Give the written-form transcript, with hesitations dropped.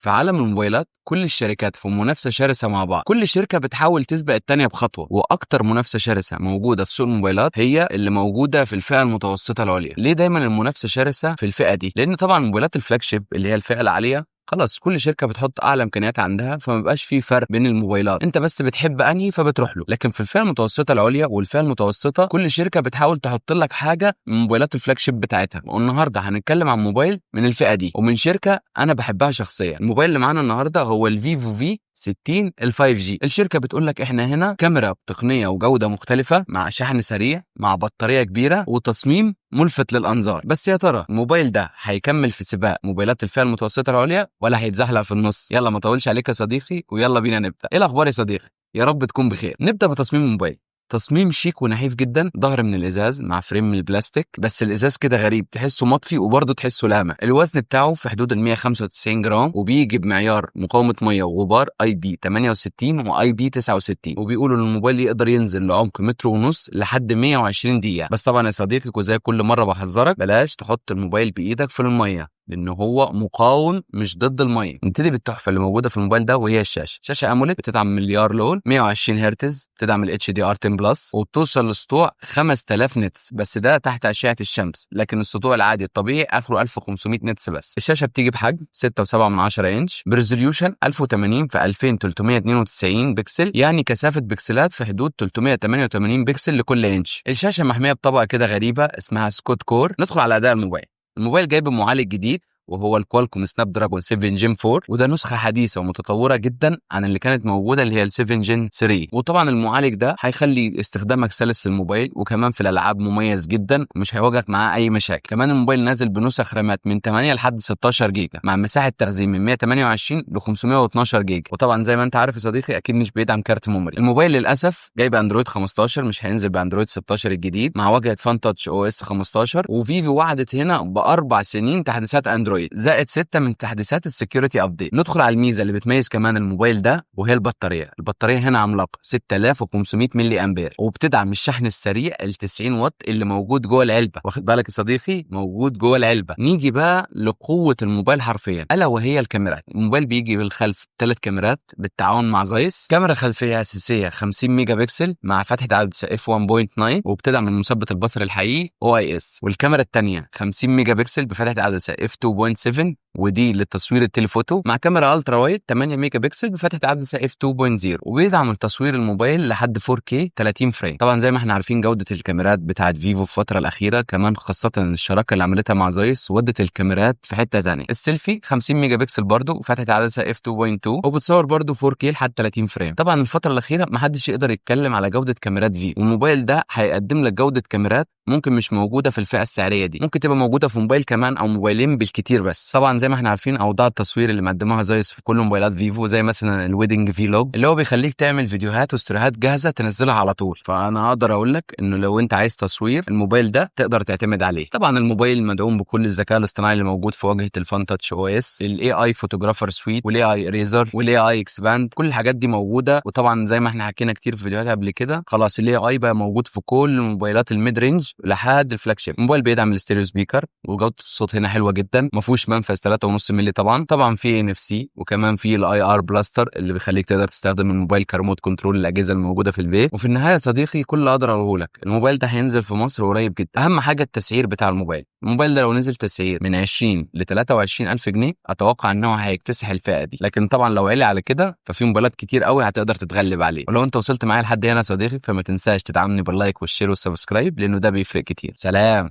في عالم الموبايلات كل الشركات في منافسة شرسة مع بعض، كل شركة بتحاول تسبق التانية بخطوة، وأكتر منافسة شرسة موجودة في سوق الموبايلات هي اللي موجودة في الفئة المتوسطة العليا. ليه دايما المنافسة شرسة في الفئة دي؟ لأن طبعا موبايلات الفلاج شيب اللي هي الفئة العالية خلاص كل شركه بتحط اعلى امكانيات عندها، فما بقاش في فرق بين الموبايلات، انت بس بتحب انهي فبتروح له. لكن في الفئه المتوسطه العليا والفئه المتوسطه كل شركه بتحاول تحط لك حاجه من موبايلات الفلاج شيب بتاعتها. والنهارده هنتكلم عن موبايل من الفئه دي ومن شركه انا بحبها شخصيا. الموبايل اللي معانا النهارده هو الفيفو في 60 ال 5G. الشركه بتقول لك احنا هنا كاميرا بتقنيه وجوده مختلفه مع شحن سريع مع بطاريه كبيره وتصميم ملفت للانظار. بس يا ترى الموبايل ده هيكمل في سباق موبايلات الفئه المتوسطه العليا ولا هيتزحلق في النص؟ يلا ما اطولش عليك يا صديقي ويلا بينا نبدا. ايه الاخبار يا صديقي؟ يا رب تكون بخير. نبدا بتصميم الموبايل. تصميم شيك ونحيف جدا، ظهر من الازاز مع فريم من البلاستيك، بس الازاز كده غريب تحسه مطفي وبرضه تحسه لامع. الوزن بتاعه في حدود ال 195 جرام وبيجي بمعيار مقاومه ميه وغبار اي بي 68 واي بي 69، وبيقولوا ان الموبايل يقدر ينزل لعمق متر ونص لحد 120 دقيقه. بس طبعا يا صديقي وزي كل مره بحذرك بلاش تحط الموبايل بايدك في الميه لان هو مقاوم مش ضد الميه. نبتدي بالتحفه اللي موجوده في الموبايل ده وهي الشاشه. شاشه اموليد بتدعم مليار لون 120 هرتز، بتدعم الاتش دي ار 10 بلس، وبتوصل لسطوع 5000 نتس، بس ده تحت اشعه الشمس، لكن السطوع العادي الطبيعي اخره 1500 نتس بس. الشاشه بتيجي بحجم 6.7 انش بريزوليوشن 1080 في 2392 بكسل، يعني كثافه بكسلات في حدود 388 بكسل لكل انش. الشاشه محميه بطبقه كده غريبه اسمها سكوت كور. ندخل على اداء الموبايل. الموبايل جايب معالج جديد وهو الكوالكوم سناب دراجون 7 جين 4، وده نسخه حديثه ومتطوره جدا عن اللي كانت موجوده اللي هي ال 7 جين 3. وطبعا المعالج ده هيخلي استخدامك سلس للموبايل، وكمان في الالعاب مميز جدا ومش هيواجهك معاه اي مشاكل. كمان الموبايل نازل بنسخ رامات من 8 لحد 16 جيجا مع مساحه تخزين من 128 ل 512 جيجا. وطبعا زي ما انت عارف يا صديقي اكيد مش بيدعم كارت ميموري. الموبايل للاسف جايب اندرويد 15، مش هينزل باندرويد 16 الجديد مع واجهه فان تاتش او اس 15. وفيفو وعدت هنا ب4 سنين تحديثات اندرويد زائد 6 من تحديثات السكيورتي ابديت. ندخل على الميزه اللي بتميز كمان الموبايل ده وهي البطاريه هنا عملاقه 6500 ملي امبير، وبتدعم الشحن السريع ال 90 واط اللي موجود جوه العلبه. واخد بالك يا صديقي؟ موجود جوه العلبه. نيجي بقى لقوه الموبايل حرفيا الا وهي الكاميرات. الموبايل بيجي بالخلف 3 كاميرات بالتعاون مع زايس. كاميرا خلفيه اساسيه 50 ميجا بكسل مع فتحه عدسه اف 1.9 وبتدعم المثبت البصري الحقيقي او اي اس. والكاميرا الثانيه 50 ميجا بكسل بفتحه عدسه اف 2.7 ودي للتصوير التليفوتو مع كاميرا الترا وايد 8 ميجا بكسل بفتحه عدسه اف 2.0، وبيدعم التصوير الموبايل لحد 4K 30 فريم. طبعا زي ما احنا عارفين جوده الكاميرات بتاعت فيفو في الفتره الاخيره، كمان خاصه الشراكه اللي عملتها مع زايس ودت الكاميرات في حته ثانيه. السيلفي 50 ميجا بكسل برضو وفتحه عدسه اف 2.2 وبتصور برضو 4K لحد 30 فريم. طبعا الفتره الاخيره ما حدش يقدر يتكلم على جوده كاميرات فيفو، والموبايل ده هيقدم لك جوده كاميرات ممكن مش موجوده في الفئه السعريه دي، ممكن تبقى موجوده في موبايل كمان او موبايلين بالكتير. بس طبعا زي ما احنا عارفين اوضاع التصوير اللي مقدموها زايس في كل موبايلات فيفو زي مثلا الويدنج فيلوج اللي هو بيخليك تعمل فيديوهات وستوريهات جاهزه تنزلها على طول. فانا اقدر اقول لك انه لو انت عايز تصوير الموبايل ده تقدر تعتمد عليه. طبعا الموبايل مدعوم بكل الذكاء الاصطناعي اللي موجود في واجهه الفان تاتش او اس، الاي اي فوتوغرافر سويت والاي اي اريزر والاي اي اكسباند، كل الحاجات دي موجوده. وطبعا زي ما احنا حكينا كتير في فيديوهات قبل كده خلاص الاي اي بقى موجود في كل موبايلات الميد رينج لحد الفلاج شيب. الموبايل بيدعم الاستيريو سبيكر وجوده الصوت هنا حلوه جدا، ما فيهوش منفذ 3.5 مللي. طبعا في ان اف سي وكمان في الاي ار بلاستر اللي بيخليك تقدر تستخدم الموبايل كريموت كنترول للاجهزه الموجوده في البيت. وفي النهايه يا صديقي كل اللي اقدر اقوله لك الموبايل ده هينزل في مصر قريب جدا. اهم حاجه التسعير بتاع الموبايل ده لو نزل تسعير من 20 ل 23 الف جنيه اتوقع ان هو هيكتسح الفئه دي، لكن طبعا لو علي على كده ففي موبايلات كتير قوي هتقدر تتغلب عليه. ولو انت وصلت معايا لحد هنا يا صديقي فما تنساش تدعمني باللايك والشير والسبسكرايب لانه ده بيفرق كتير. سلام.